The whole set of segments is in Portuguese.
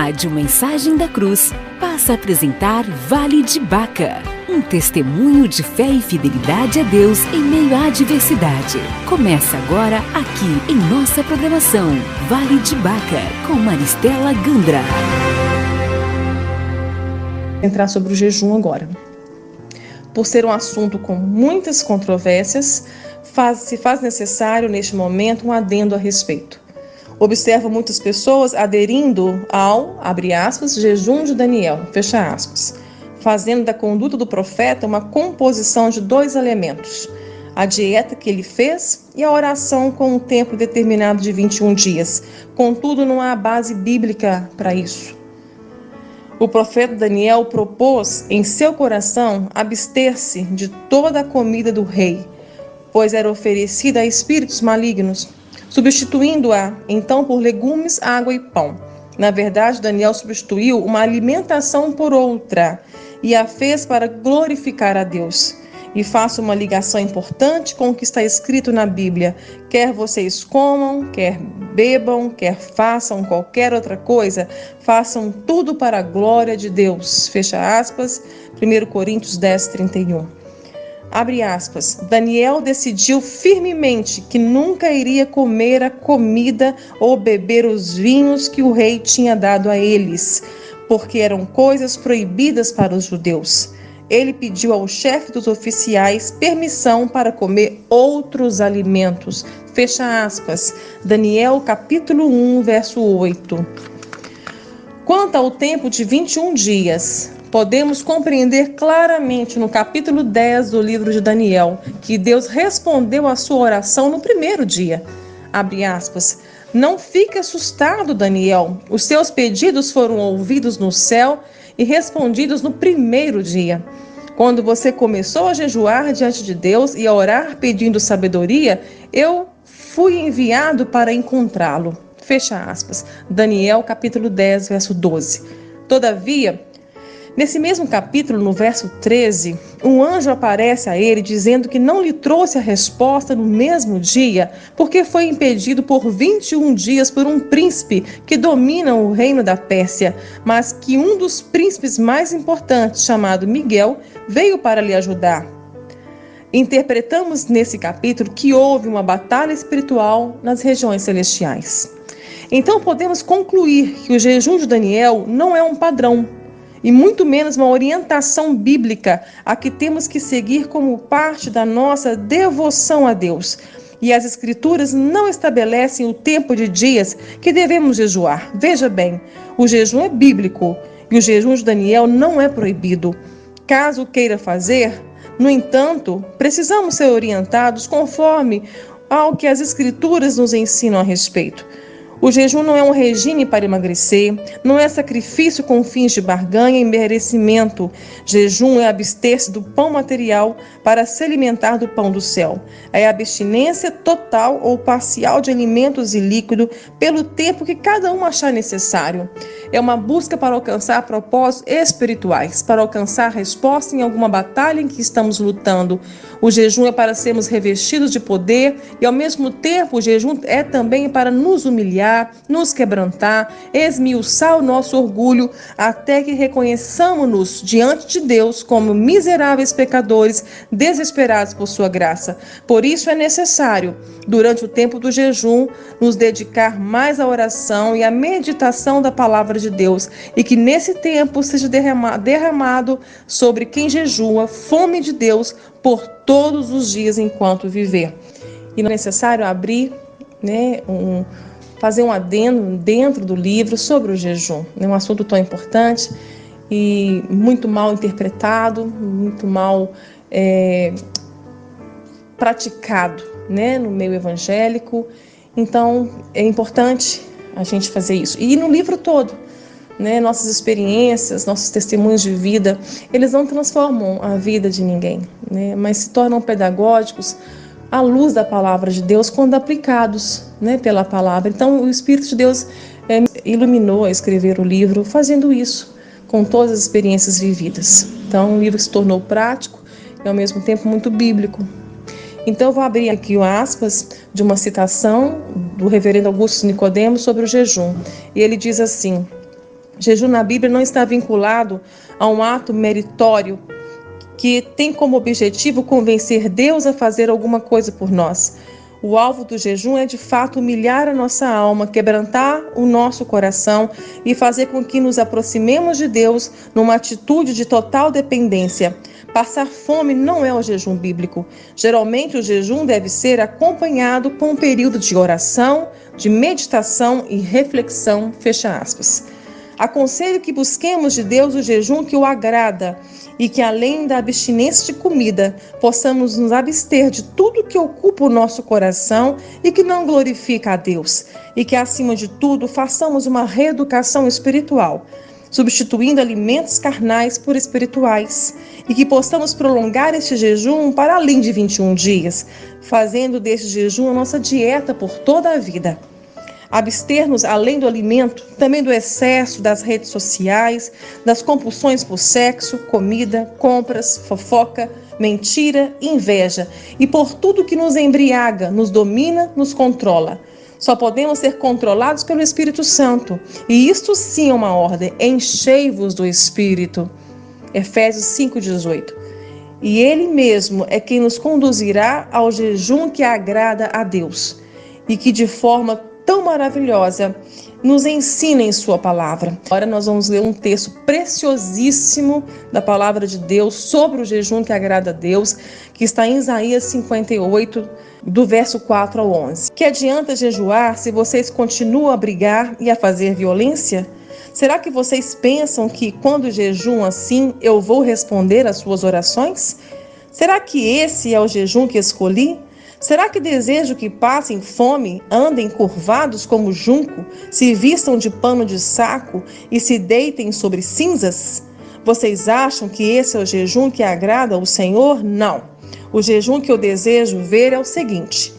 Rádio Mensagem da Cruz passa a apresentar Vale de Baca, um testemunho de fé e fidelidade a Deus em meio à adversidade. Começa agora aqui em nossa programação Vale de Baca, com Maristela Gandra. Entrar sobre o jejum agora. Por ser um assunto com muitas controvérsias, se faz necessário neste momento um adendo a respeito. Observo muitas pessoas aderindo ao, abre aspas, jejum de Daniel, fecha aspas, fazendo da conduta do profeta uma composição de dois elementos: a dieta que ele fez e a oração com um tempo determinado de 21 dias. Contudo, não há base bíblica para isso. O profeta Daniel propôs em seu coração abster-se de toda a comida do rei, pois era oferecida a espíritos malignos, substituindo-a então por legumes, água e pão. Na verdade, Daniel substituiu uma alimentação por outra e a fez para glorificar a Deus. E faço uma ligação importante com o que está escrito na Bíblia: quer vocês comam, quer bebam, quer façam qualquer outra coisa, façam tudo para a glória de Deus. Fecha aspas, 1 Coríntios 10, 31. Abre aspas, Daniel decidiu firmemente que nunca iria comer a comida ou beber os vinhos que o rei tinha dado a eles, porque eram coisas proibidas para os judeus. Ele pediu ao chefe dos oficiais permissão para comer outros alimentos. Fecha aspas, Daniel capítulo 1, verso 8. Quanto ao tempo de 21 dias, podemos compreender claramente no capítulo 10 do livro de Daniel que Deus respondeu à sua oração no primeiro dia. Abre aspas, não fique assustado, Daniel, os seus pedidos foram ouvidos no céu e respondidos no primeiro dia. Quando você começou a jejuar diante de Deus e a orar pedindo sabedoria, eu fui enviado para encontrá-lo. Fecha aspas. Daniel capítulo 10, verso 12. Todavia, nesse mesmo capítulo, no verso 13, um anjo aparece a ele dizendo que não lhe trouxe a resposta no mesmo dia, porque foi impedido por 21 dias por um príncipe que domina o reino da Pérsia, mas que um dos príncipes mais importantes, chamado Miguel, veio para lhe ajudar. Interpretamos nesse capítulo que houve uma batalha espiritual nas regiões celestiais. Então podemos concluir que o jejum de Daniel não é um padrão, e muito menos uma orientação bíblica a que temos que seguir como parte da nossa devoção a Deus. E as Escrituras não estabelecem o tempo de dias que devemos jejuar. Veja bem, o jejum é bíblico e o jejum de Daniel não é proibido. Caso queira fazer, no entanto, precisamos ser orientados conforme ao que as Escrituras nos ensinam a respeito. O jejum não é um regime para emagrecer, não é sacrifício com fins de barganha e merecimento. Jejum é abster-se do pão material para se alimentar do pão do céu. É abstinência total ou parcial de alimentos e líquido pelo tempo que cada um achar necessário. É uma busca para alcançar propósitos espirituais, para alcançar resposta em alguma batalha em que estamos lutando. O jejum é para sermos revestidos de poder e, ao mesmo tempo, o jejum é também para nos humilhar, nos quebrantar, esmiuçar o nosso orgulho, até que reconheçamos-nos diante de Deus como miseráveis pecadores, desesperados por sua graça. Por isso é necessário, durante o tempo do jejum, nos dedicar mais à oração e à meditação da palavra de Deus, e que nesse tempo seja derramado sobre quem jejua fome de Deus por todos os dias enquanto viver. E não é necessário abrir, fazer um adendo dentro do livro sobre o jejum. É um assunto tão importante e muito mal interpretado, muito mal praticado, no meio evangélico. Então, é importante a gente fazer isso. E no livro todo, nossas experiências, nossos testemunhos de vida, eles não transformam a vida de ninguém, mas se tornam pedagógicos à luz da palavra de Deus quando aplicados pela palavra. Então, o Espírito de Deus iluminou a escrever o livro fazendo isso, com todas as experiências vividas. Então, um livro que se tornou prático e, ao mesmo tempo, muito bíblico. Então, eu vou abrir aqui aspas de uma citação do reverendo Augusto Nicodemo sobre o jejum. E ele diz assim: Jejum na Bíblia não está vinculado a um ato meritório que tem como objetivo convencer Deus a fazer alguma coisa por nós. O alvo do jejum é de fato humilhar a nossa alma, quebrantar o nosso coração e fazer com que nos aproximemos de Deus numa atitude de total dependência. Passar fome não é o jejum bíblico. Geralmente o jejum deve ser acompanhado com um período de oração, de meditação e reflexão, fecha aspas. Aconselho que busquemos de Deus o jejum que o agrada e que, além da abstinência de comida, possamos nos abster de tudo que ocupa o nosso coração e que não glorifica a Deus. E que, acima de tudo, façamos uma reeducação espiritual, substituindo alimentos carnais por espirituais. E que possamos prolongar este jejum para além de 21 dias, fazendo deste jejum a nossa dieta por toda a vida. Abster-nos, além do alimento, também do excesso das redes sociais, das compulsões por sexo, comida, compras, fofoca, mentira, inveja e por tudo que nos embriaga, nos domina, nos controla. Só podemos ser controlados pelo Espírito Santo. E isto sim é uma ordem: enchei-vos do Espírito. Efésios 5,18. E Ele mesmo é quem nos conduzirá ao jejum que agrada a Deus e que de forma tão maravilhosa nos ensina em sua palavra. Agora nós vamos ler um texto preciosíssimo da palavra de Deus sobre o jejum que agrada a Deus, que está em Isaías 58, do verso 4 ao 11. Que adianta jejuar se vocês continuam a brigar e a fazer violência? Será que vocês pensam que quando jejum assim eu vou responder às suas orações? Será que esse é o jejum que escolhi? Será que desejo que passem fome, andem curvados como junco, se vistam de pano de saco e se deitem sobre cinzas? Vocês acham que esse é o jejum que agrada ao Senhor? Não. O jejum que eu desejo ver é o seguinte: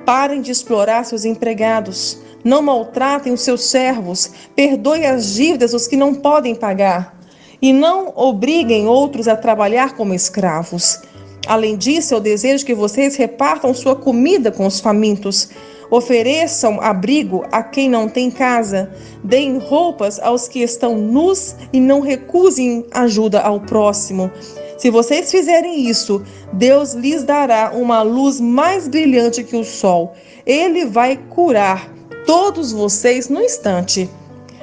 parem de explorar seus empregados, não maltratem os seus servos, perdoem as dívidas dos que não podem pagar e não obriguem outros a trabalhar como escravos. Além disso, eu desejo que vocês repartam sua comida com os famintos, ofereçam abrigo a quem não tem casa, deem roupas aos que estão nus e não recusem ajuda ao próximo. Se vocês fizerem isso, Deus lhes dará uma luz mais brilhante que o sol. Ele vai curar todos vocês no instante.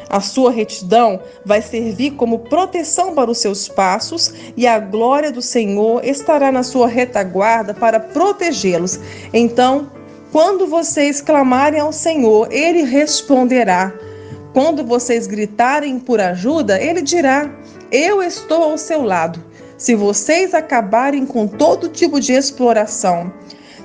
A sua retidão vai servir como proteção para os seus passos e a glória do Senhor estará na sua retaguarda para protegê-los. Então, quando vocês clamarem ao Senhor, Ele responderá. Quando vocês gritarem por ajuda, Ele dirá: eu estou ao seu lado. Se vocês acabarem com todo tipo de exploração,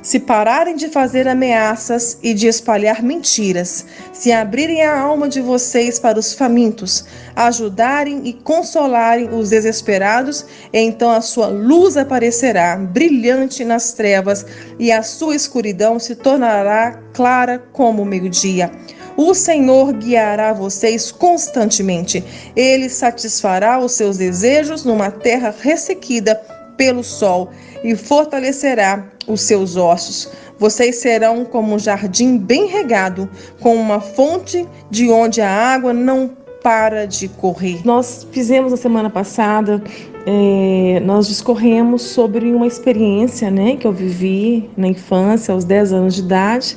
se pararem de fazer ameaças e de espalhar mentiras, se abrirem a alma de vocês para os famintos, ajudarem e consolarem os desesperados, então a sua luz aparecerá brilhante nas trevas e a sua escuridão se tornará clara como o meio-dia. O Senhor guiará vocês constantemente. Ele satisfará os seus desejos numa terra ressequida pelo sol e fortalecerá os seus ossos. Vocês serão como um jardim bem regado, com uma fonte de onde a água não para de correr. Nós fizemos na semana passada, nós discorremos sobre uma experiência, que eu vivi na infância, aos 10 anos de idade,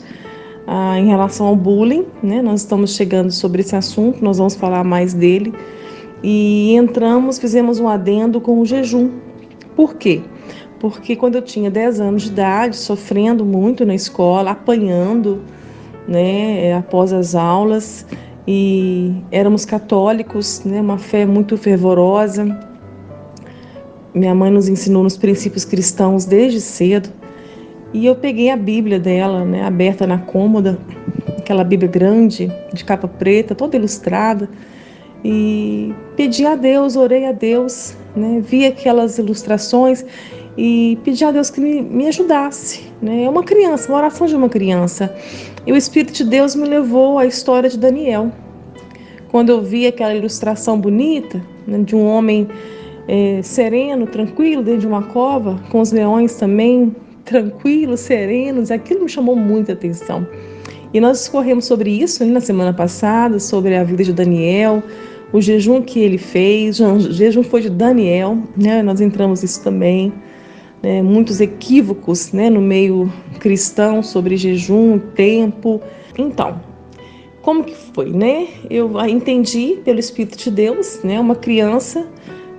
em relação ao bullying. Nós estamos chegando sobre esse assunto, nós vamos falar mais dele. E fizemos um adendo com o jejum. Por quê? Porque quando eu tinha 10 anos de idade, sofrendo muito na escola, apanhando, após as aulas, e éramos católicos, uma fé muito fervorosa. Minha mãe nos ensinou nos princípios cristãos desde cedo, e eu peguei a Bíblia dela, aberta na cômoda, aquela Bíblia grande, de capa preta, toda ilustrada, e pedi a Deus, orei a Deus, vi aquelas ilustrações e pedi a Deus que me ajudasse. É uma criança, uma oração de uma criança. E o Espírito de Deus me levou à história de Daniel. Quando eu vi aquela ilustração bonita, de um homem sereno, tranquilo, dentro de uma cova, com os leões também tranquilos, serenos, aquilo me chamou muita atenção. E nós discorremos sobre isso na semana passada, sobre a vida de Daniel, o jejum que ele fez. O jejum foi de Daniel, né? Nós entramos nisso também, né? Muitos equívocos, né, no meio cristão sobre jejum, tempo. Então, como que foi, né? Eu entendi pelo Espírito de Deus, né? Uma criança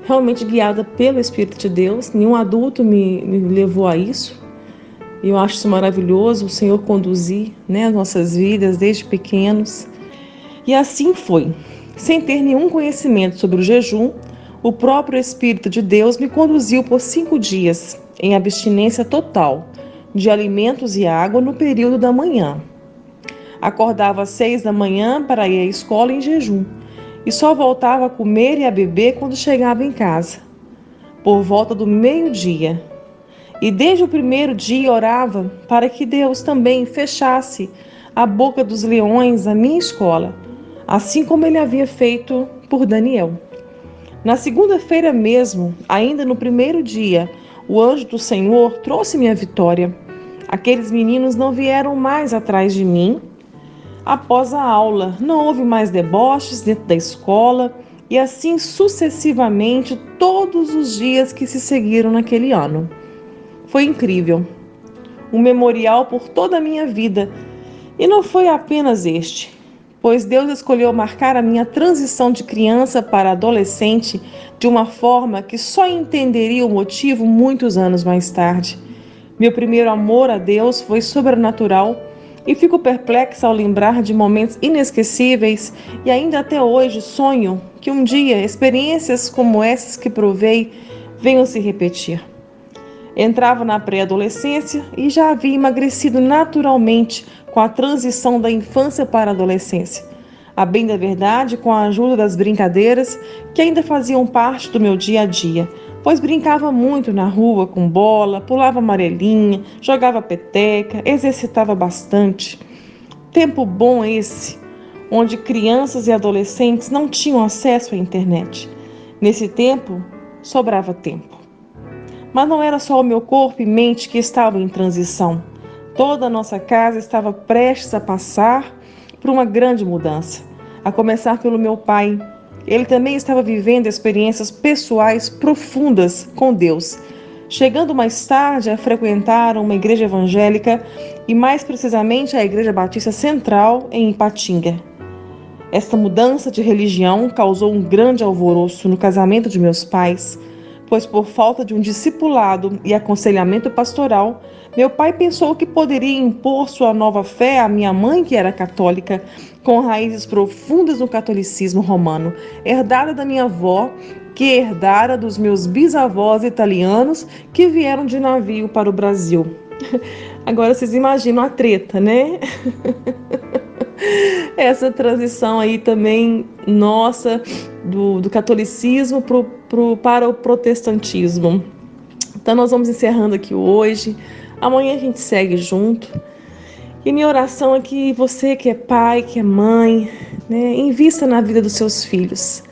realmente guiada pelo Espírito de Deus. Nenhum adulto me levou a isso. Eu acho isso maravilhoso, o Senhor conduzir, né, as nossas vidas desde pequenos. E assim foi. Sem ter nenhum conhecimento sobre o jejum, o próprio Espírito de Deus me conduziu por 5 dias em abstinência total de alimentos e água no período da manhã. Acordava às 6 da manhã para ir à escola em jejum e só voltava a comer e a beber quando chegava em casa, por volta do meio-dia. E desde o primeiro dia orava para que Deus também fechasse a boca dos leões à minha escola, assim como ele havia feito por Daniel. Na segunda-feira mesmo, ainda no primeiro dia, o anjo do Senhor trouxe-me a vitória. Aqueles meninos não vieram mais atrás de mim. Após a aula, não houve mais deboches dentro da escola e assim sucessivamente todos os dias que se seguiram naquele ano. Foi incrível, um memorial por toda a minha vida. E não foi apenas este, pois Deus escolheu marcar a minha transição de criança para adolescente de uma forma que só entenderia o motivo muitos anos mais tarde. Meu primeiro amor a Deus foi sobrenatural e fico perplexa ao lembrar de momentos inesquecíveis e ainda até hoje sonho que um dia experiências como essas que provei venham se repetir. Entrava na pré-adolescência e já havia emagrecido naturalmente com a transição da infância para a adolescência. A bem da verdade, com a ajuda das brincadeiras que ainda faziam parte do meu dia a dia, pois brincava muito na rua com bola, pulava amarelinha, jogava peteca, exercitava bastante. Tempo bom esse, onde crianças e adolescentes não tinham acesso à internet. Nesse tempo, sobrava tempo. Mas não era só o meu corpo e mente que estavam em transição. Toda a nossa casa estava prestes a passar por uma grande mudança, a começar pelo meu pai. Ele também estava vivendo experiências pessoais profundas com Deus, chegando mais tarde a frequentar uma igreja evangélica e mais precisamente a Igreja Batista Central em Ipatinga. Esta mudança de religião causou um grande alvoroço no casamento de meus pais, pois por falta de um discipulado e aconselhamento pastoral, meu pai pensou que poderia impor sua nova fé à minha mãe, que era católica, com raízes profundas no catolicismo romano, herdada da minha avó, que herdara dos meus bisavós italianos que vieram de navio para o Brasil. Agora vocês imaginam a treta, né? Essa transição aí também nossa do catolicismo para o protestantismo. Então nós vamos encerrando aqui hoje. Amanhã a gente segue junto. E minha oração é que você que é pai, que é mãe, né, invista na vida dos seus filhos.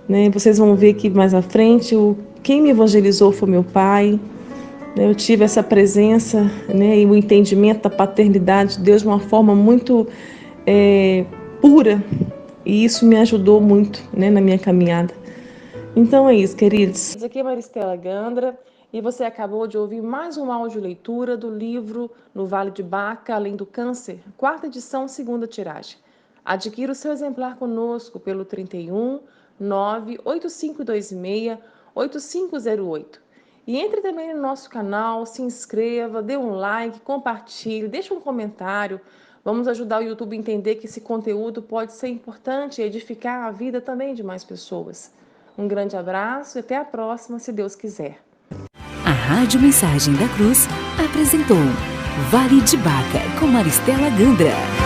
Né? Vocês vão ver que mais à frente quem me evangelizou foi meu pai. Né? Eu tive essa presença, né, e o entendimento da paternidade de Deus de uma forma muito pura. E isso me ajudou muito, né, na minha caminhada. Então é isso, queridos. Aqui é Maristela Gandra e você acabou de ouvir mais uma audioleitura do livro No Vale de Baca, Além do Câncer, 4ª edição, 2ª tiragem. Adquira o seu exemplar conosco pelo 31 98526 8508. E entre também no nosso canal, se inscreva, dê um like, compartilhe, deixe um comentário. Vamos ajudar o YouTube a entender que esse conteúdo pode ser importante e edificar a vida também de mais pessoas. Um grande abraço e até a próxima, se Deus quiser. A Rádio Mensagem da Cruz apresentou Vale de Baca com Maristela Gandra.